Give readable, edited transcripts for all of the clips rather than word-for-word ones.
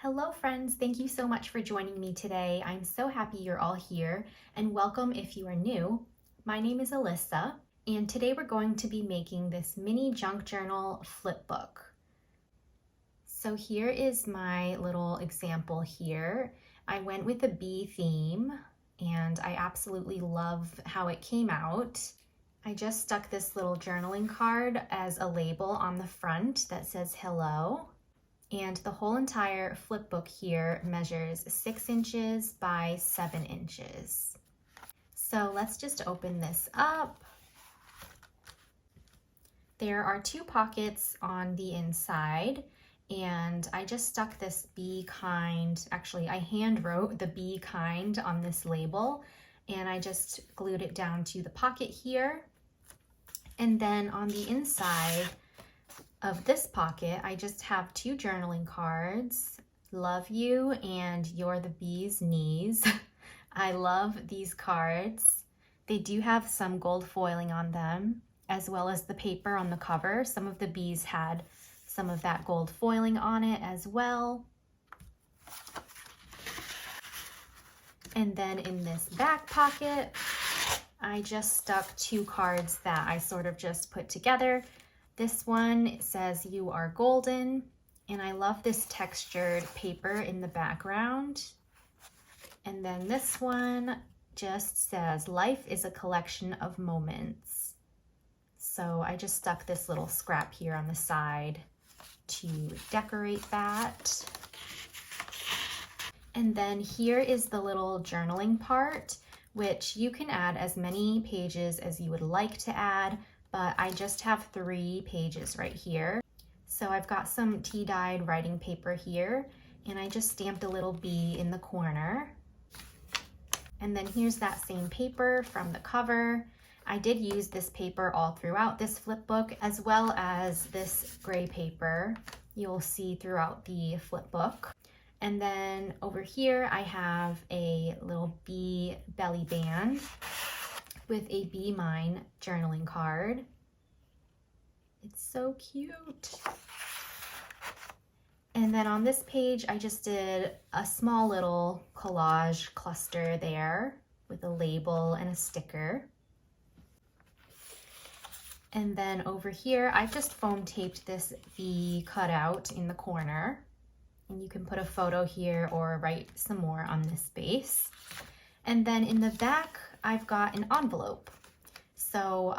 Hello friends, thank you so much for joining me today. I'm so happy you're all here and welcome if you are new. My name is Alyssa and today we're going to be making this mini junk journal flip book. So here is my little example here. I went with a bee theme and I absolutely love how it came out. I just stuck this little journaling card as a label on the front that says hello. And the whole entire flip book here measures 6 inches by 7 inches. So let's just open this up. There are 2 pockets on the inside, and I just stuck this Be Kind, actually I hand wrote the Be Kind on this label, and I just glued it down to the pocket here. And then on the inside of this pocket, I just have 2 journaling cards, Love You and You're the Bee's Knees. I love these cards. They do have some gold foiling on them, as well as the paper on the cover. Some of the bees had some of that gold foiling on it as well. And then in this back pocket, I just stuck 2 cards that I sort of just put together. This one, it says You Are Golden, and I love this textured paper in the background. And then this one just says Life is a Collection of Moments. So I just stuck this little scrap here on the side to decorate that. And then here is the little journaling part, which you can add as many pages as you would like to add, but I just have 3 pages right here. So I've got some tea-dyed writing paper here, and I just stamped a little bee in the corner. And then here's that same paper from the cover. I did use this paper all throughout this flip book, as well as this gray paper you'll see throughout the flip book. And then over here I have a little bee belly band with a Be Mine journaling card. It's so cute. And then on this page, I just did a small little collage cluster there with a label and a sticker. And then over here, I've just foam taped this bee cutout in the corner. And you can put a photo here or write some more on this base. And then in the back, I've got an envelope. So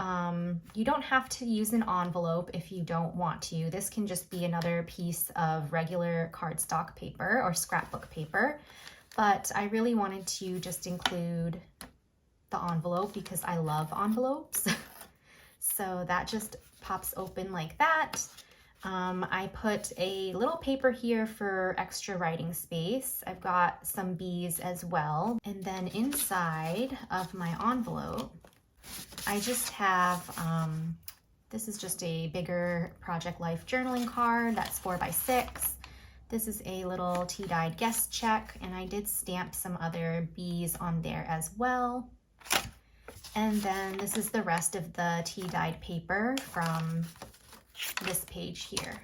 you don't have to use an envelope if you don't want to. This can just be another piece of regular cardstock paper or scrapbook paper. But I really wanted to just include the envelope because I love envelopes. So that just pops open like that. I put a little paper here for extra writing space. I've got some bees as well. And then inside of my envelope, I just have, this is just a bigger Project Life journaling card that's 4x6. This is a little tea-dyed guest check, and I did stamp some other bees on there as well. And then this is the rest of the tea-dyed paper from this page here.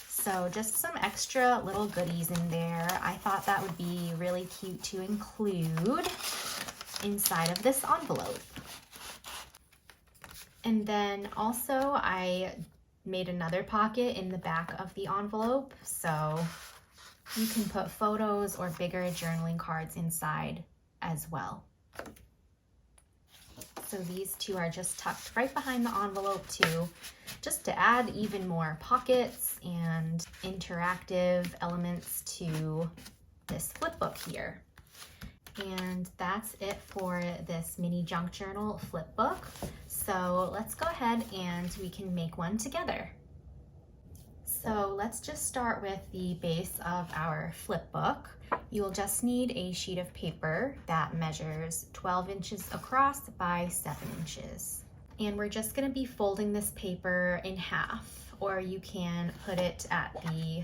So just some extra little goodies in there. I thought that would be really cute to include inside of this envelope. And then also I made another pocket in the back of the envelope, so you can put photos or bigger journaling cards inside as well. So these 2 are just tucked right behind the envelope too, just to add even more pockets and interactive elements to this flip book here. And that's it for this mini junk journal flip book. So let's go ahead and we can make one together. So let's just start with the base of our flip book. You'll just need a sheet of paper that measures 12 inches across by 7 inches. And we're just going to be folding this paper in half, or you can put it at the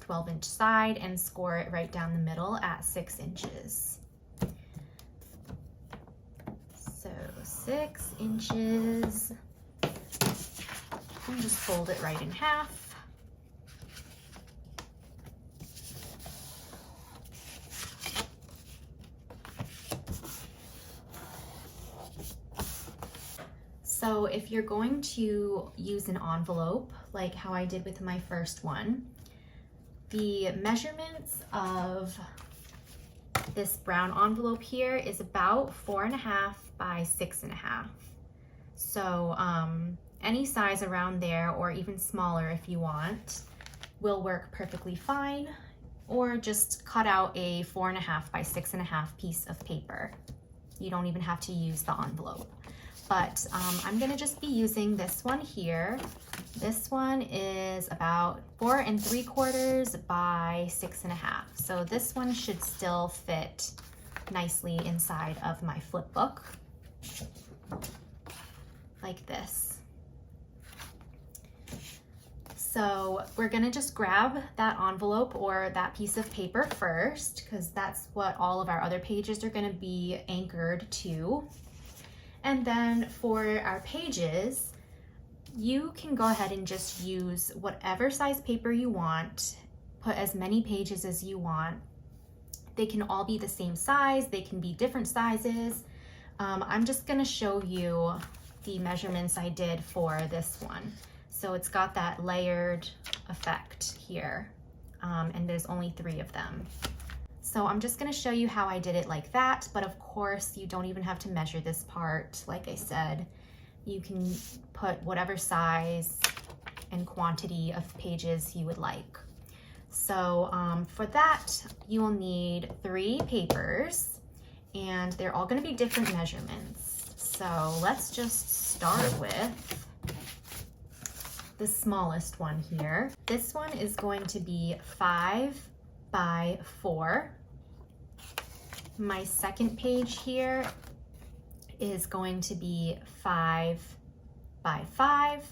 12-inch side and score it right down the middle at 6 inches. So 6 inches, and just fold it right in half. So if you're going to use an envelope, like how I did with my first one, the measurements of this brown envelope here is about 4.5 by 6.5. So any size around there, or even smaller if you want, will work perfectly fine. Or just cut out a 4.5 by 6.5 piece of paper. You don't even have to use the envelope. But I'm gonna just be using this one here. This one is about 4 3/4 by 6.5. So this one should still fit nicely inside of my flip book, like this. So we're gonna just grab that envelope or that piece of paper first, because that's what all of our other pages are gonna be anchored to. And then for our pages, you can go ahead and just use whatever size paper you want, put as many pages as you want. They can all be the same size, they can be different sizes. I'm just gonna show you the measurements I did for this one. So it's got that layered effect here, and there's only 3 of them. So I'm just gonna show you how I did it like that, but of course you don't even have to measure this part. Like I said, you can put whatever size and quantity of pages you would like. So for that, you will need 3 papers, and they're all gonna be different measurements. So let's just start with the smallest one here. This one is going to be 5 by 4. My second page here is going to be 5 by 5.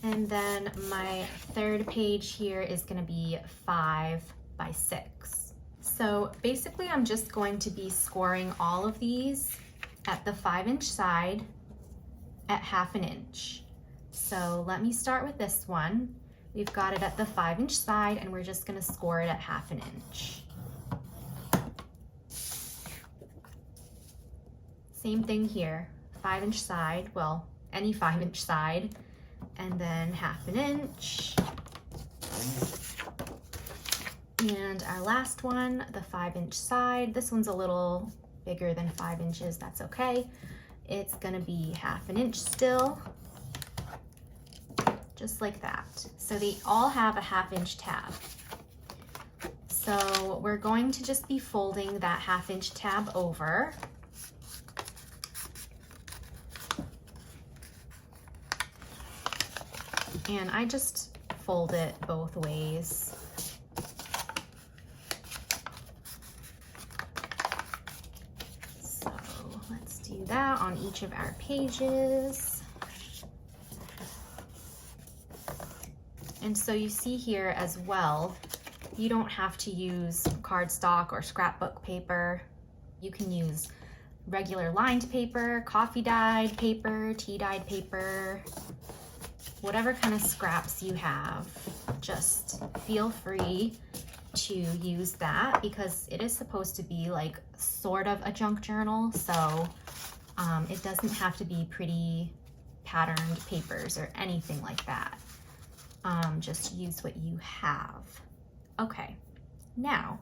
And then my third page here is going to be 5 by 6. So basically I'm just going to be scoring all of these at the 5-inch side at 1/2 inch. So let me start with this one. We've got it at the 5-inch side, and we're just gonna score it at 1/2 inch. Same thing here, 5-inch side, well, any 5-inch side, and then 1/2 inch. And our last one, the 5-inch side, this one's a little bigger than 5 inches, that's okay. It's gonna be 1/2 inch still, just like that. So they all have a 1/2 inch tab. So we're going to just be folding that 1/2 inch tab over. And I just fold it both ways. So let's do that on each of our pages. And so you see here as well, you don't have to use cardstock or scrapbook paper. You can use regular lined paper, coffee dyed paper, tea dyed paper, whatever kind of scraps you have. Just feel free to use that, because it is supposed to be like sort of a junk journal. So it doesn't have to be pretty patterned papers or anything like that. Just use what you have. Okay, now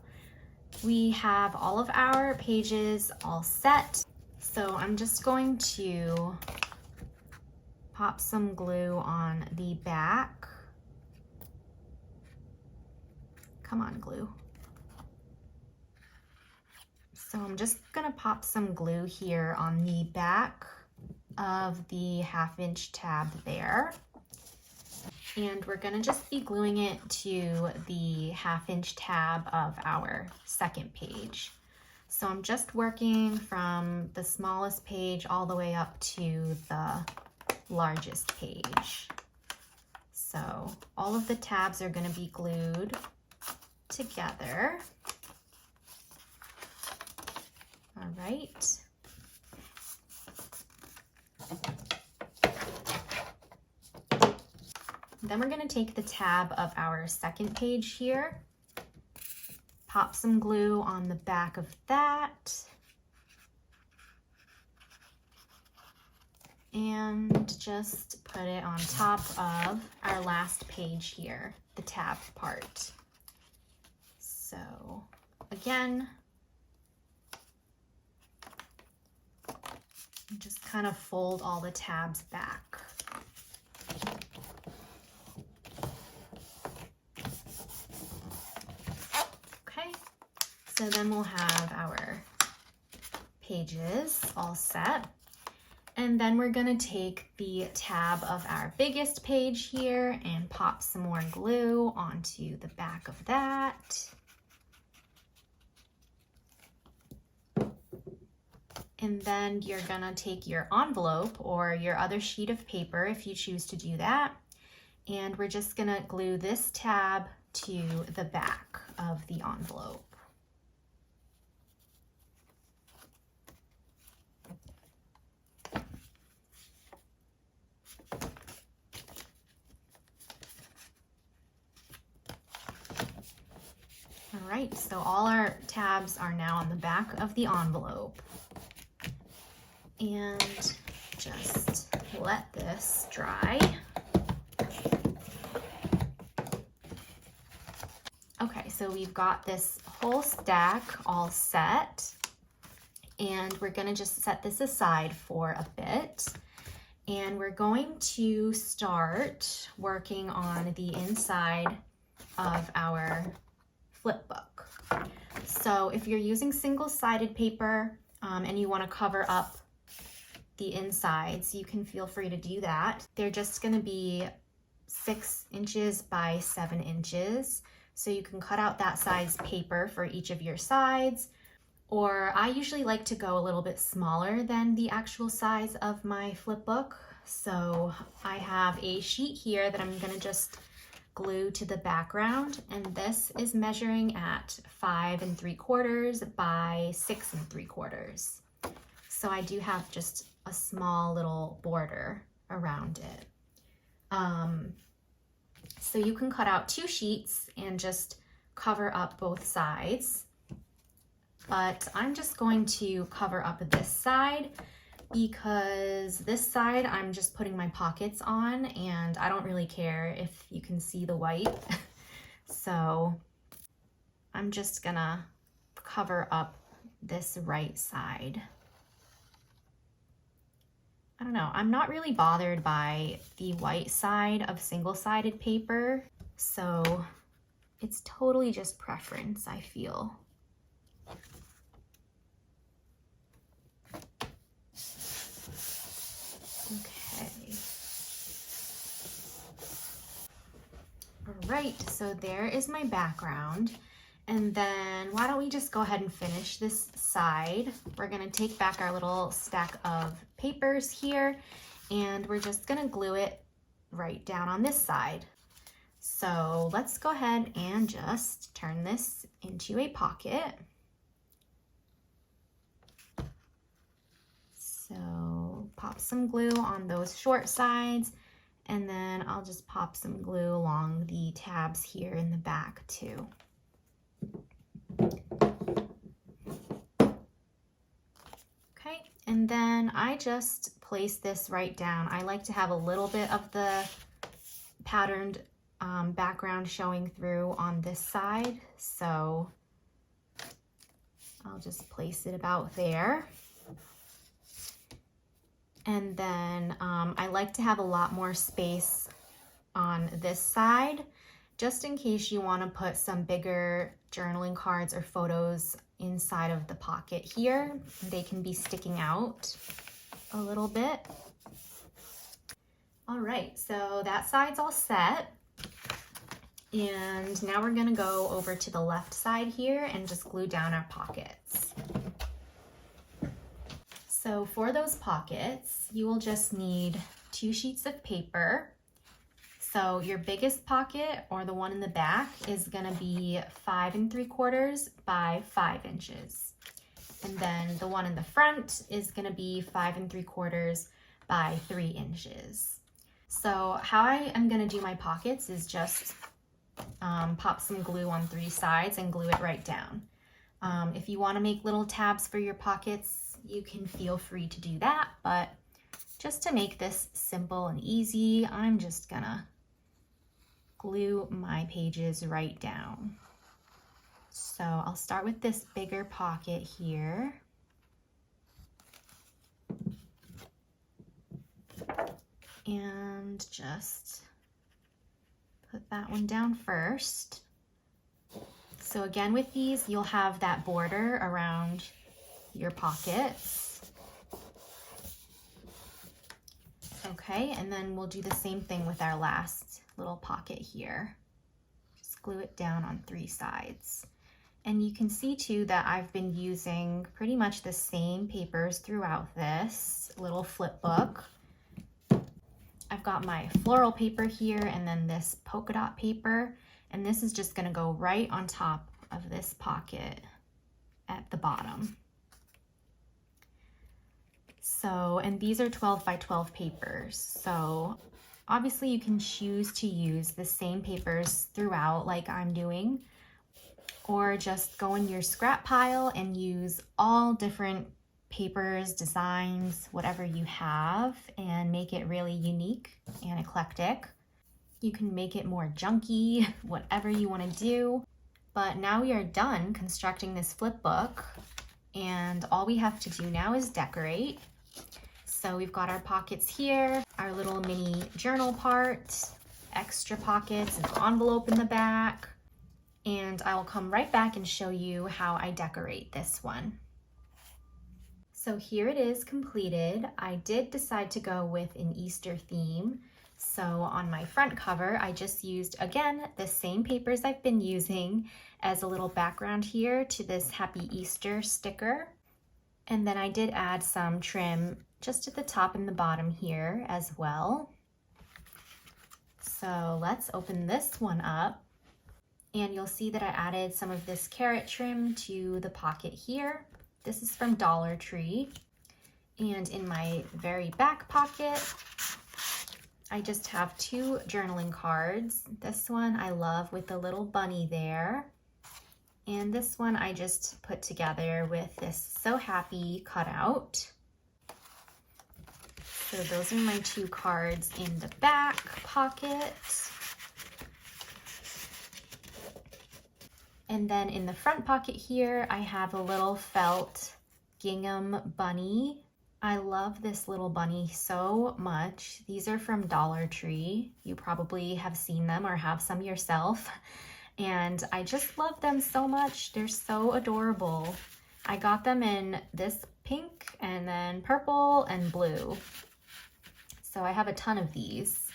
we have all of our pages all set. So I'm just going to pop some glue on the back. Come on, glue. So I'm just gonna pop some glue here on the back of the 1/2 inch tab there. And we're gonna just be gluing it to the 1/2 inch tab of our second page. So I'm just working from the smallest page all the way up to the largest page. So all of the tabs are gonna be glued together. All right. Then we're gonna take the tab of our second page here, pop some glue on the back of that. and just put it on top of our last page here, the tab part. So again, just kind of fold all the tabs back. Okay, so then we'll have our pages all set. And then we're gonna take the tab of our biggest page here and pop some more glue onto the back of that. And then you're gonna take your envelope or your other sheet of paper if you choose to do that. And we're just gonna glue this tab to the back of the envelope. All right, so all our tabs are now on the back of the envelope. And just let this dry. Okay, so we've got this whole stack all set, and we're gonna just set this aside for a bit. And we're going to start working on the inside of our flip book. So if you're using single-sided paper and you want to cover up the insides, you can feel free to do that. They're just going to be 6 inches by 7 inches. So you can cut out that size paper for each of your sides, or I usually like to go a little bit smaller than the actual size of my flip book. So I have a sheet here that I'm going to just glue to the background, and this is measuring at 5 3/4 by 6 3/4. So I do have just a small little border around it. So you can cut out 2 sheets and just cover up both sides, but I'm just going to cover up this side because this side I'm just putting my pockets on, and I don't really care if you can see the white. So I'm just gonna cover up this right side. I don't know, I'm not really bothered by the white side of single-sided paper, so it's totally just preference, I feel. Okay. All right, so there is my background. And then why don't we just go ahead and finish this side. We're gonna take back our little stack of papers here, and we're just gonna glue it right down on this side. So let's go ahead and just turn this into a pocket. So pop some glue on those short sides, and then I'll just pop some glue along the tabs here in the back too. Okay, and then I just place this right down. I like to have a little bit of the patterned background showing through on this side, so I'll just place it about there. And then I like to have a lot more space on this side, just in case you want to put some bigger journaling cards or photos inside of the pocket here. They can be sticking out a little bit. All right, so that side's all set. And now we're gonna go over to the left side here and just glue down our pockets. So for those pockets, you will just need 2 sheets of paper. So your biggest pocket, or the one in the back, is gonna be 5 3/4 by 5 inches. And then the one in the front is gonna be 5 3/4 by 3 inches. So how I am gonna do my pockets is just pop some glue on 3 sides and glue it right down. If you wanna make little tabs for your pockets, you can feel free to do that, but Just to make this simple and easy, I'm just gonna glue my pages right down. So I'll start with this bigger pocket here. And just put that one down first. So again, with these, you'll have that border around your pockets. Okay, and then we'll do the same thing with our last little pocket here. Just glue it down on 3 sides. And you can see too that I've been using pretty much the same papers throughout this little flip book. I've got my floral paper here and then this polka dot paper, and this is just gonna go right on top of this pocket at the bottom. So, and these are 12 by 12 papers. So obviously you can choose to use the same papers throughout like I'm doing, or just go in your scrap pile and use all different papers, designs, whatever you have, and make it really unique and eclectic. You can make it more junky, whatever you want to do. But now we are done constructing this flip book, and all we have to do now is decorate. So we've got our pockets here, our little mini journal part, extra pockets, an envelope in the back, and I will come right back and show you how I decorate this one. So here it is completed. I did decide to go with an Easter theme. So on my front cover, I just used, again, the same papers I've been using as a little background here to this Happy Easter sticker. And then I did add some trim just at the top and the bottom here as well. So let's open this one up. And you'll see that I added some of this carrot trim to the pocket here. This is from Dollar Tree. And in my very back pocket, I just have 2 journaling cards. This one I love with the little bunny there. And this one I just put together with this So Happy cutout. So those are my 2 cards in the back pocket. And then in the front pocket here, I have a little felt gingham bunny. I love this little bunny so much. These are from Dollar Tree. You probably have seen them or have some yourself. And I just love them so much. They're so adorable. I got them in this pink and then purple and blue. So I have a ton of these.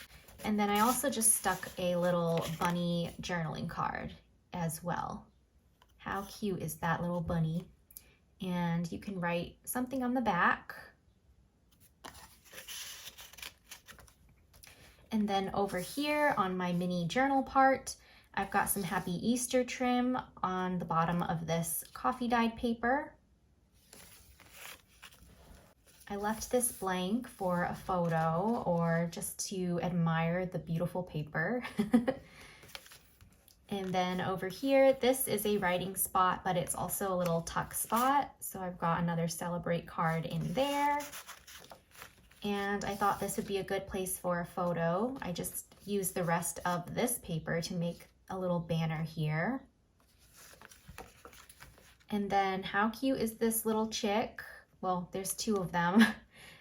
And then I also just stuck a little bunny journaling card as well. How cute is that little bunny? And you can write something on the back. And then over here on my mini journal part, I've got some Happy Easter trim on the bottom of this coffee dyed paper. I left this blank for a photo or just to admire the beautiful paper. And then over here, this is a writing spot, but it's also a little tuck spot. So I've got another Celebrate card in there. And I thought this would be a good place for a photo. I just used the rest of this paper to make a little banner here. And then how cute is this little chick? Well, there's 2 of them.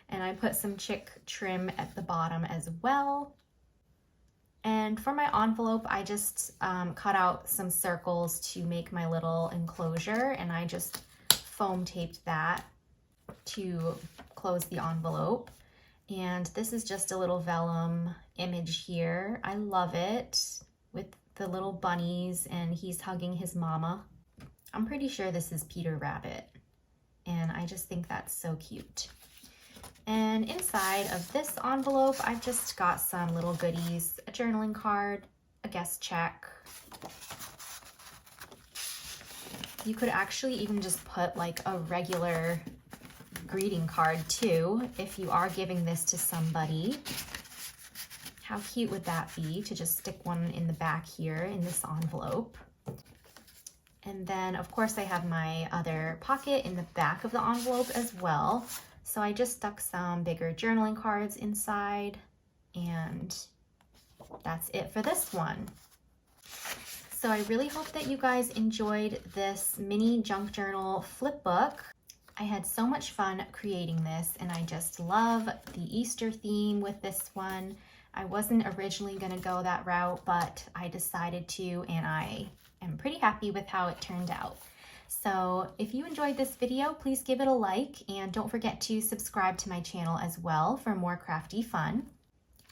And I put some chick trim at the bottom as well. And for my envelope, I just cut out some circles to make my little enclosure, and I just foam taped that to close the envelope. And this is just a little vellum image here. I love it with the little bunnies, and he's hugging his mama. I'm pretty sure this is Peter Rabbit, and I just think that's so cute. And inside of this envelope, I've just got some little goodies, a journaling card, a guest check. You could actually even just put like a regular greeting card too, if you are giving this to somebody. How cute would that be to just stick one in the back here in this envelope? And then of course I have my other pocket in the back of the envelope as well. So I just stuck some bigger journaling cards inside, and that's it for this one. So I really hope that you guys enjoyed this mini junk journal flip book. I had so much fun creating this, and I just love the Easter theme with this one. I wasn't originally going to go that route, but I decided to, and I am pretty happy with how it turned out. So if you enjoyed this video, please give it a like, and don't forget to subscribe to my channel as well for more crafty fun.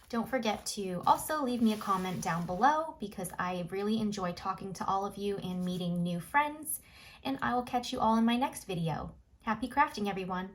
Don't forget to also leave me a comment down below, because I really enjoy talking to all of you and meeting new friends, and I will catch you all in my next video. Happy crafting, everyone!